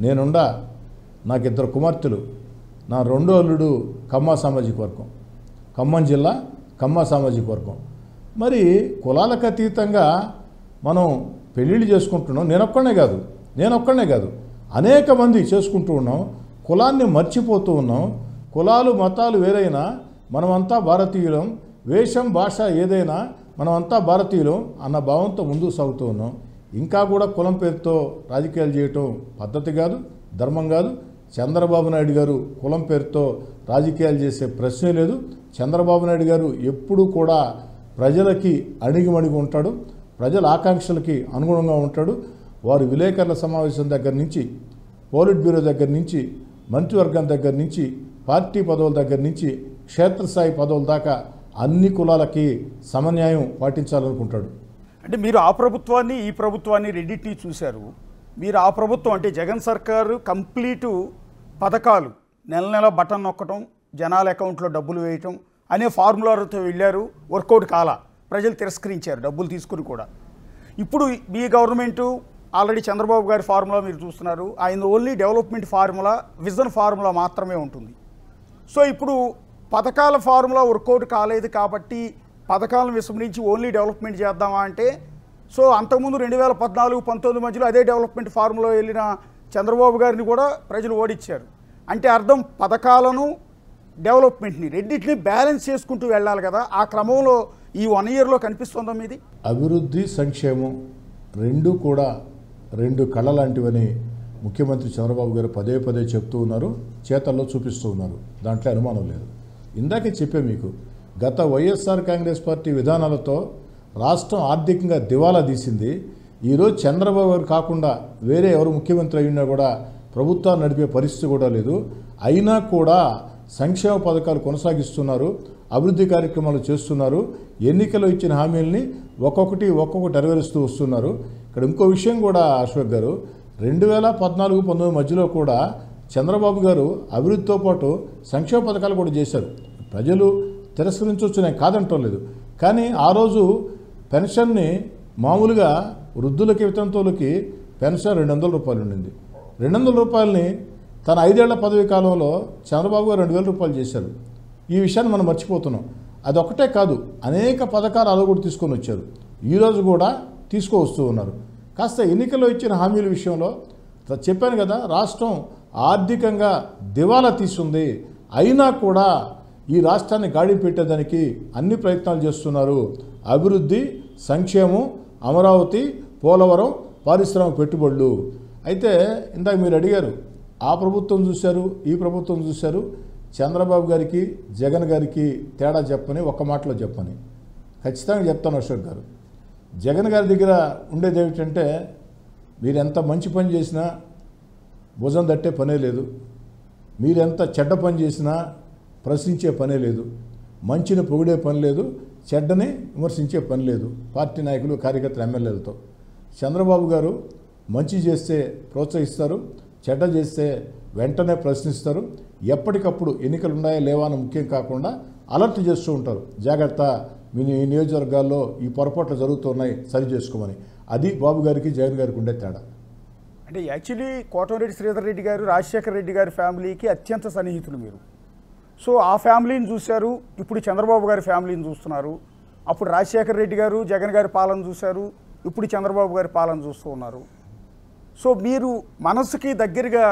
నేనుండా, నాకు 2 కుమార్తెలు, నా రెండో అల్లుడు కమ్మ సామాజిక వర్గం, ఖమ్మం జిల్లా కమ్మ సామాజిక వర్గం. మరి కులాలకు అతీతంగా మనం పెళ్ళిళ్ళు చేసుకుంటున్నాం. నేనొక్కడనే కాదు అనేక మంది చేసుకుంటూ ఉన్నాం. కులాన్ని మర్చిపోతూ ఉన్నాం. కులాలు మతాలు వేరైనా మనమంతా భారతీయులం, వేషం భాష ఏదైనా మనమంతా భారతీయులం అన్న భావంతో ముందుకు సాగుతూ ఉన్నాం. ఇంకా కూడా కులం పేరుతో రాజకీయాలు చేయటం పద్ధతి కాదు, ధర్మం కాదు. చంద్రబాబు నాయుడు గారు కులం పేరుతో రాజకీయాలు చేసే ప్రశ్నే లేదు. చంద్రబాబు నాయుడు గారు ఎప్పుడూ కూడా ప్రజలకి అణిగిమణిగి ఉంటాడు, ప్రజల ఆకాంక్షలకి అనుగుణంగా ఉంటాడు. వారు విలేకరుల సమావేశం దగ్గర నుంచి, పోలిట్ బ్యూరో దగ్గర నుంచి, మంత్రివర్గం దగ్గర నుంచి, పార్టీ పదవుల దగ్గర నుంచి, క్షేత్రస్థాయి పదవుల దాకా అన్ని కులాలకి సమన్యాయం పాటించాలనుకుంటాడు. అంటే మీరు ఆ ప్రభుత్వాన్ని ఈ ప్రభుత్వాన్ని రెండింటినీ చూశారు. మీరు ఆ ప్రభుత్వం అంటే జగన్ సర్కారు కంప్లీటు పథకాలు నెల నెల బటన్ నొక్కటం, జనాల అకౌంట్లో డబ్బులు వేయటం అనే ఫార్ములాతో వెళ్ళారు. వర్కౌట్ కాల, ప్రజలు తిరస్కరించారు డబ్బులు తీసుకుని కూడా. ఇప్పుడు మీ గవర్నమెంటు ఆల్రెడీ చంద్రబాబు గారి ఫార్ములా మీరు చూస్తున్నారు. ఆయన only development formula, vision formula మాత్రమే ఉంటుంది. సో ఇప్పుడు పథకాల ఫార్ములా వర్కౌట్ కాలేదు కాబట్టి పథకాలను విస్మరించి ఓన్లీ డెవలప్మెంట్ చేద్దామా అంటే, సో అంతకుముందు 2014-19 మధ్యలో అదే డెవలప్మెంట్ ఫార్ములా వెళ్ళిన చంద్రబాబు గారిని కూడా ప్రజలు ఓడించారు. అంటే అర్థం పథకాలను డెవలప్మెంట్ని రెండింటిని బ్యాలెన్స్ చేసుకుంటూ వెళ్ళాలి కదా. ఆ క్రమంలో ఈ 1 ఇయర్లో కనిపిస్తుందా మీది? అభివృద్ధి సంక్షేమం రెండు కూడా 2 కళ్ళ లాంటివని ముఖ్యమంత్రి చంద్రబాబు గారు పదే పదే చెప్తూ ఉన్నారు, చేతల్లో చూపిస్తూ ఉన్నారు. దాంట్లో అనుమానం లేదు. ఇందాకే చెప్పే మీకు, గత వైఎస్ఆర్ కాంగ్రెస్ పార్టీ విధానాలతో రాష్ట్రం ఆర్థికంగా దివాలా తీసింది. ఈరోజు చంద్రబాబు గారు కాకుండా వేరే ఎవరు ముఖ్యమంత్రి అయినా కూడా ప్రభుత్వాన్ని నడిపే పరిస్థితి కూడా లేదు. అయినా కూడా సంక్షేమ పథకాలు కొనసాగిస్తున్నారు, అభివృద్ధి కార్యక్రమాలు చేస్తున్నారు, ఎన్నికల్లో ఇచ్చిన హామీల్ని ఒక్కొక్కటి నెరవేరుస్తూ వస్తున్నారు. ఇక్కడ ఇంకో విషయం కూడా అశోక్ గారు, 2014-19 మధ్యలో కూడా చంద్రబాబు గారు అభివృద్ధితో పాటు సంక్షేమ పథకాలు కూడా చేశారు. ప్రజలు తిరస్కరించవచ్చు, నేను కాదంటం లేదు. కానీ ఆ రోజు పెన్షన్ని మామూలుగా వృద్ధులకి, వితంతువులకి పెన్షన్ 200 రూపాయలు ఉండింది. 200 రూపాయలని తన 5 ఏళ్ల పదవి కాలంలో చంద్రబాబు గారు 2000 రూపాయలు చేశారు. ఈ విషయాన్ని మనం మర్చిపోతున్నాం. అదొక్కటే కాదు, అనేక పథకాలు అలా కూడా తీసుకొని వచ్చారు. ఈరోజు కూడా తీసుకువస్తూ ఉన్నారు. కాస్త ఎన్నికల్లో ఇచ్చిన హామీల విషయంలో చెప్పాను కదా, రాష్ట్రం ఆర్థికంగా దివాలా తీస్తుంది. అయినా కూడా ఈ రాష్ట్రాన్ని గాడి పెట్టేదానికి అన్ని ప్రయత్నాలు చేస్తున్నారు. అభివృద్ధి, సంక్షేమం, అమరావతి, పోలవరం, పారిశ్రామిక పెట్టుబడులు. అయితే ఇందాక మీరు అడిగారు, ఆ ప్రభుత్వం చూశారు, ఈ ప్రభుత్వం చూశారు, చంద్రబాబు గారికి జగన్ గారికి తేడా చెప్పని ఒక్క మాటలో చెప్పని ఖచ్చితంగా చెప్తాను అశోక్ గారు. జగన్ గారి దగ్గర ఉండేది ఏమిటంటే, మీరెంత మంచి పని చేసినా భుజం తట్టే పనే లేదు, మీరెంత చెడ్డ పని చేసినా ప్రశ్నించే పనే లేదు, మంచిని పొగిడే పని లేదు, చెడ్డని విమర్శించే పని లేదు పార్టీ నాయకులు, కార్యకర్తలు, ఎమ్మెల్యేలతో. చంద్రబాబు గారు మంచి చేస్తే ప్రోత్సహిస్తారు, చెడ్డ చేస్తే వెంటనే ప్రశ్నిస్తారు. ఎప్పటికప్పుడు ఎన్నికలు ఉన్నాయా లేవా అని ముఖ్యం కాకుండా అలర్ట్ చేస్తూ ఉంటారు. జాగ్రత్త, మీ నియోజకవర్గాల్లో ఈ పొరపాట్లు జరుగుతున్నాయి, సరి చేసుకోమని. అది బాబు గారికి జగన్ గారికి ఉండే తేడా. అంటే యాక్చువల్లీ కోటమిరెడ్డి శ్రీధర్ రెడ్డి గారు రాజశేఖర రెడ్డి గారి ఫ్యామిలీకి అత్యంత సన్నిహితులు మీరు. సో ఆ ఫ్యామిలీని చూశారు, ఇప్పుడు చంద్రబాబు గారి ఫ్యామిలీని చూస్తున్నారు. అప్పుడు రాజశేఖర రెడ్డి గారు జగన్ గారి పాలన చూశారు, ఇప్పుడు చంద్రబాబు గారి పాలన చూస్తూ ఉన్నారు. సో మీరు మనసుకి దగ్గరగా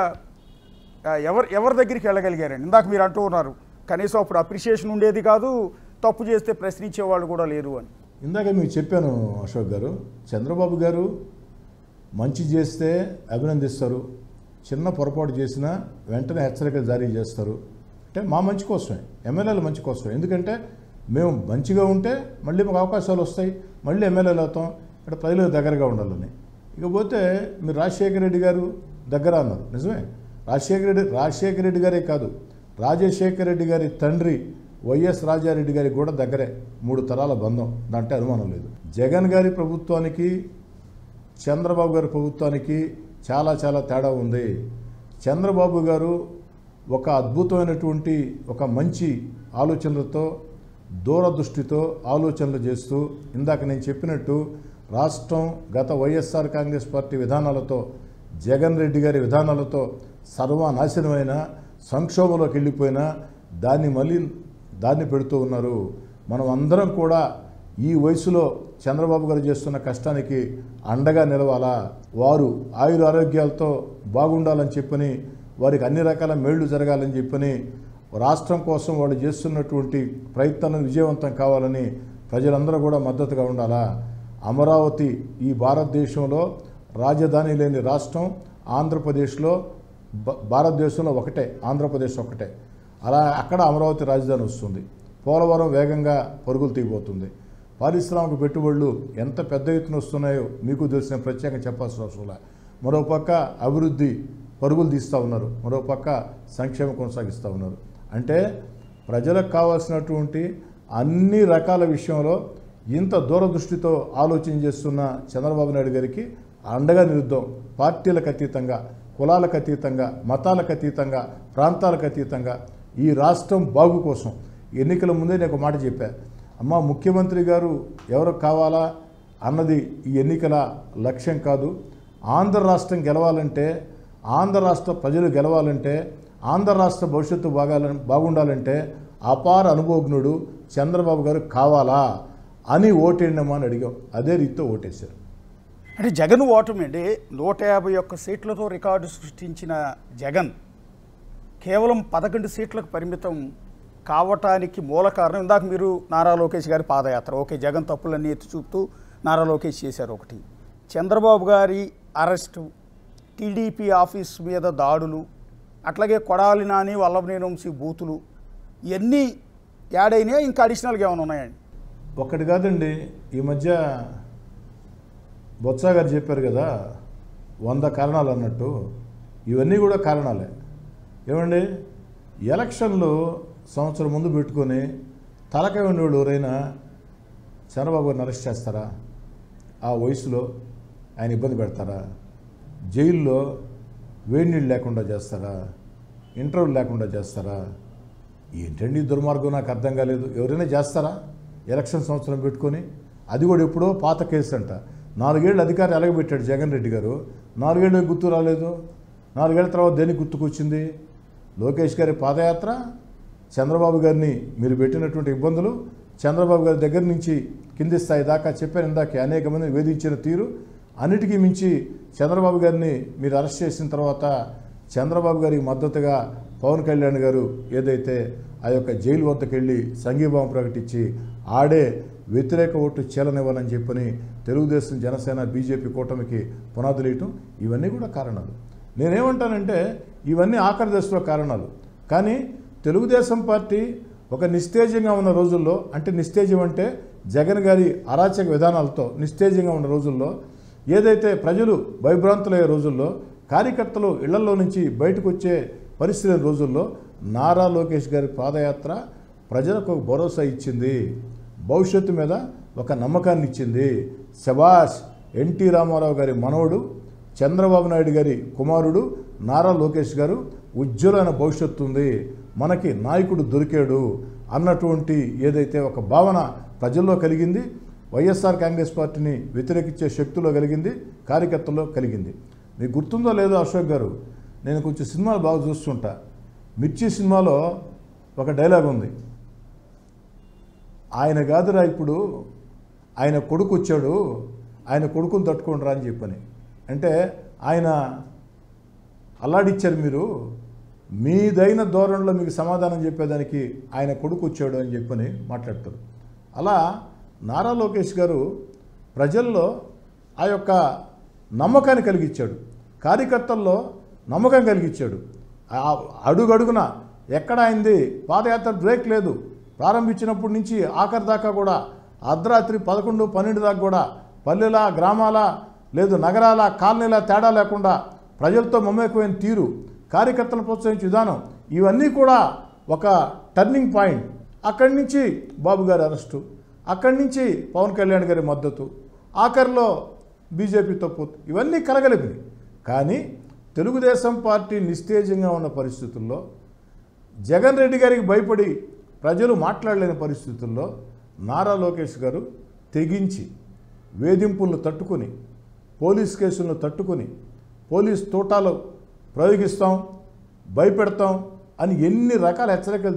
ఎవరి దగ్గరికి వెళ్ళగలిగారండి? ఇందాక మీరు అంటూ ఉన్నారు కనీసం అప్పుడు అప్రిషియేషన్ ఉండేది కాదు, తప్పు చేస్తే ప్రశ్నించే వాళ్ళు కూడా లేరు అని. ఇందాక మీకు చెప్పాను అశోక్ గారు, చంద్రబాబు గారు మంచి చేస్తే అభినందిస్తారు, చిన్న పొరపాటు చేసినా వెంటనే హెచ్చరికలు జారీ చేస్తారు. అంటే మా మంచి కోసమే, ఎమ్మెల్యేల మంచి కోసమే. ఎందుకంటే మేము మంచిగా ఉంటే మళ్ళీ మాకు అవకాశాలు వస్తాయి, మళ్ళీ ఎమ్మెల్యేలు అవుతాం, ఇక్కడ ప్రజలకు దగ్గరగా ఉండాలని. ఇకపోతే మీరు రాజశేఖర రెడ్డి గారు దగ్గర అన్నారు, నిజమే. రాజశేఖర రెడ్డి గారే కాదు, రాజశేఖర రెడ్డి గారి తండ్రి వైఎస్ రాజారెడ్డి గారికి కూడా దగ్గరే, 3 తరాల బంధం, దాంట్లో అనుమానం లేదు. జగన్ గారి ప్రభుత్వానికి చంద్రబాబు గారి ప్రభుత్వానికి చాలా చాలా తేడా ఉంది. చంద్రబాబు గారు ఒక అద్భుతమైనటువంటి ఒక మంచి ఆలోచనలతో, దూరదృష్టితో ఆలోచనలు చేస్తూ, ఇందాక నేను చెప్పినట్టు రాష్ట్రం గత వైఎస్ఆర్ కాంగ్రెస్ పార్టీ విధానాలతో జగన్ రెడ్డి గారి విధానాలతో సర్వనాశనమైన సంక్షోభంలోకి వెళ్ళిపోయినా దాన్ని పెడుతూ ఉన్నారు. మనం అందరం కూడా ఈ వయసులో చంద్రబాబు గారు చేస్తున్న కష్టానికి అండగా నిలవాలా. వారు ఆరోగ్యాలతో బాగుండాలని చెప్పని, వారికి అన్ని రకాల మేళ్లు జరగాలని చెప్పని, రాష్ట్రం కోసం వాళ్ళు చేస్తున్నటువంటి ప్రయత్నాలను విజయవంతం కావాలని ప్రజలందరూ కూడా మద్దతుగా ఉండాలా. అమరావతి ఈ భారతదేశంలో రాజధాని లేని రాష్ట్రం ఆంధ్రప్రదేశ్లో, భారతదేశంలో ఒకటే, ఆంధ్రప్రదేశ్ ఒకటే. అలా అక్కడ అమరావతి రాజధాని వస్తుంది. పోలవరం వేగంగా పరుగులు తీయబోతుంది. పారిశ్రామిక పెట్టుబడులు ఎంత పెద్ద ఎత్తున వస్తున్నాయో మీకు తెలిసిన ప్రత్యేకంగా చెప్పాల్సిన అవసరం లేదు. మరోపక్క అభివృద్ధి పరుగులు తీస్తూ ఉన్నారు, మరోపక్క సంక్షేమం కొనసాగిస్తూ ఉన్నారు. అంటే ప్రజలకు కావాల్సినటువంటి అన్ని రకాల విషయంలో ఇంత దూరదృష్టితో ఆలోచన చేస్తున్న చంద్రబాబు నాయుడు గారికి అండగా నిలుద్దాం. పార్టీలకు అతీతంగా, కులాలకు అతీతంగా, మతాలకు అతీతంగా, ప్రాంతాలకు అతీతంగా ఈ రాష్ట్రం బాగు కోసం ఎన్నికల ముందే నేను ఒక మాట చెప్పా. అమ్మ, ముఖ్యమంత్రి గారు ఎవరు కావాలా అన్నది ఈ ఎన్నికల లక్ష్యం కాదు. ఆంధ్ర రాష్ట్రం గెలవాలంటే, ఆంధ్ర రాష్ట్ర ప్రజలు గెలవాలంటే, ఆంధ్ర రాష్ట్ర భవిష్యత్తు బాగుండాలంటే అపార అనుభవజ్ఞుడు చంద్రబాబు గారు కావాలా అని ఓటేయండమ్మా అని అడిగాం. అదే రీతితో ఓటేశారు. అంటే జగన్ ఓటమి అండి. 151 సీట్లతో రికార్డు సృష్టించిన జగన్ కేవలం 11 సీట్లకు పరిమితం కావటానికి మూల కారణం, ఇందాక మీరు నారా లోకేష్ గారి పాదయాత్ర, ఓకే, జగన్ తప్పులన్నీ ఎత్తి చూపుతూ నారా లోకేష్ చేశారు ఒకటి. చంద్రబాబు గారి అరెస్టు, టీడీపీ ఆఫీస్ మీద దాడులు, అట్లాగే కొడాలి నాని, వల్లభనేని వంశీ బూతులు, ఇవన్నీ యాడ్ అయినాయా, ఇంకా అడిషనల్గా ఏమైనా ఉన్నాయండి? ఒక్కటి కాదండి. ఈ మధ్య బొత్స గారు చెప్పారు కదా 100 కారణాలు అన్నట్టు, ఇవన్నీ కూడా కారణాలే. ఏమండి, ఎలక్షన్లు సంవత్సరం ముందు పెట్టుకొని తలకాయ ఉండేవాళ్ళు ఎవరైనా చంద్రబాబు గారిని అరెస్ట్ చేస్తారా? ఆ వయసులో ఆయన ఇబ్బంది పెడతారా? జైల్లో వేడి నీళ్ళు లేకుండా చేస్తారా? ఇంటర్వ్యూ లేకుండా చేస్తారా? ఏంటండి దుర్మార్గం, నాకు అర్థం కాలేదు. ఎవరైనా చేస్తారా ఎలక్షన్ సంవత్సరం పెట్టుకొని? అది కూడా ఎప్పుడో పాత కేసు అంట. 4 ఏళ్ళు అధికారి ఎలగబెట్టాడు జగన్ రెడ్డి గారు. 4 ఏళ్ళు గుర్తు రాలేదు. 4 ఏళ్ల తర్వాత దేనికి గుర్తుకొచ్చింది? లోకేష్ గారి పాదయాత్ర, చంద్రబాబు గారిని మీరు పెట్టినటువంటి ఇబ్బందులు, చంద్రబాబు గారి దగ్గర నుంచి కింది స్థాయి దాకా చెప్పాను ఇందాక, అనేక మందిని వేధించిన తీరు, అన్నిటికీ మించి చంద్రబాబు గారిని మీరు అరెస్ట్ చేసిన తర్వాత చంద్రబాబు గారికి మద్దతుగా పవన్ కళ్యాణ్ గారు ఏదైతే ఆ యొక్క జైలు వద్దకు వెళ్ళి సంఘీభావం ప్రకటించి ఆడే వ్యతిరేక ఓటు చీలనివ్వాలని చెప్పని తెలుగుదేశం, జనసేన, బీజేపీ కూటమికి పునాదులు వేయటం, ఇవన్నీ కూడా కారణాలు. నేనేమంటానంటే ఇవన్నీ ఆఖరి దశలో కారణాలు. కానీ తెలుగుదేశం పార్టీ ఒక నిస్తేజంగా ఉన్న రోజుల్లో, అంటే నిస్తేజం అంటే జగన్ గారి అరాచక విధానాలతో నిస్తేజంగా ఉన్న రోజుల్లో, ఏదైతే ప్రజలు భయభ్రాంతులయ్యే రోజుల్లో, కార్యకర్తలు ఇళ్లలో నుంచి బయటకు వచ్చే పరిస్థితి రోజుల్లో నారా లోకేష్ గారి పాదయాత్ర ప్రజలకు ఒక భరోసా ఇచ్చింది, భవిష్యత్తు మీద ఒక నమ్మకాన్ని ఇచ్చింది. శభాష్, ఎన్టీ రామారావు గారి మనవడు, చంద్రబాబు నాయుడు గారి కుమారుడు నారా లోకేష్ గారు ఉజ్వలమైన భవిష్యత్తు ఉంది, మనకి నాయకుడు దొరికాడు అన్నటువంటి ఏదైతే ఒక భావన ప్రజల్లో కలిగింది, వైఎస్ఆర్ కాంగ్రెస్ పార్టీని వ్యతిరేకించే శక్తిలో కలిగింది, కార్యకర్తల్లో కలిగింది. మీకు గుర్తుందో లేదో అశోక్ గారు, నేను కొంచెం సినిమాలు బాగా చూస్తుంటా. మిర్చి సినిమాలో ఒక డైలాగ్ ఉంది, ఆయన కాదురా ఇప్పుడు ఆయన కొడుకు వచ్చాడు, ఆయన కొడుకుని తట్టుకోండిరా అని చెప్పని. అంటే ఆయన అల్లాడిచ్చారు, మీరు మీదైన ధోరణిలో మీకు సమాధానం చెప్పేదానికి ఆయన కొడుకు వచ్చాడు అని చెప్పని మాట్లాడతారు. అలా నారా లోకేష్ గారు ప్రజల్లో ఆ యొక్క నమ్మకాన్ని కలిగించాడు, కార్యకర్తల్లో నమ్మకం కలిగించాడు. అడుగడుగున ఎక్కడ అయింది పాదయాత్ర బ్రేక్ లేదు. ప్రారంభించినప్పటి నుంచి ఆఖరి దాకా కూడా, అర్ధరాత్రి 11, 12 దాకా కూడా పల్లెల, గ్రామాల, లేదు నగరాల, కాలనీల తేడా లేకుండా ప్రజలతో మమేకమైన తీరు, కార్యకర్తలను ప్రోత్సహించే విధానం, ఇవన్నీ కూడా ఒక టర్నింగ్ పాయింట్. అక్కడి నుంచి బాబు గారి అరెస్టు, అక్కడి నుంచి పవన్ కళ్యాణ్ గారి మద్దతు, ఆఖరిలో బీజేపీ తప్పు, ఇవన్నీ కలగలిపినాయి. కానీ తెలుగుదేశం పార్టీ నిస్తేజంగా ఉన్న పరిస్థితుల్లో, జగన్ రెడ్డి గారికి భయపడి ప్రజలు మాట్లాడలేని పరిస్థితుల్లో నారా లోకేష్ గారు తెగించి వేధింపులను తట్టుకొని, పోలీస్ కేసులను తట్టుకొని, పోలీస్ తోటాలు ప్రయోగిస్తాం, భయపెడతాం అని ఎన్ని రకాల హెచ్చరికలు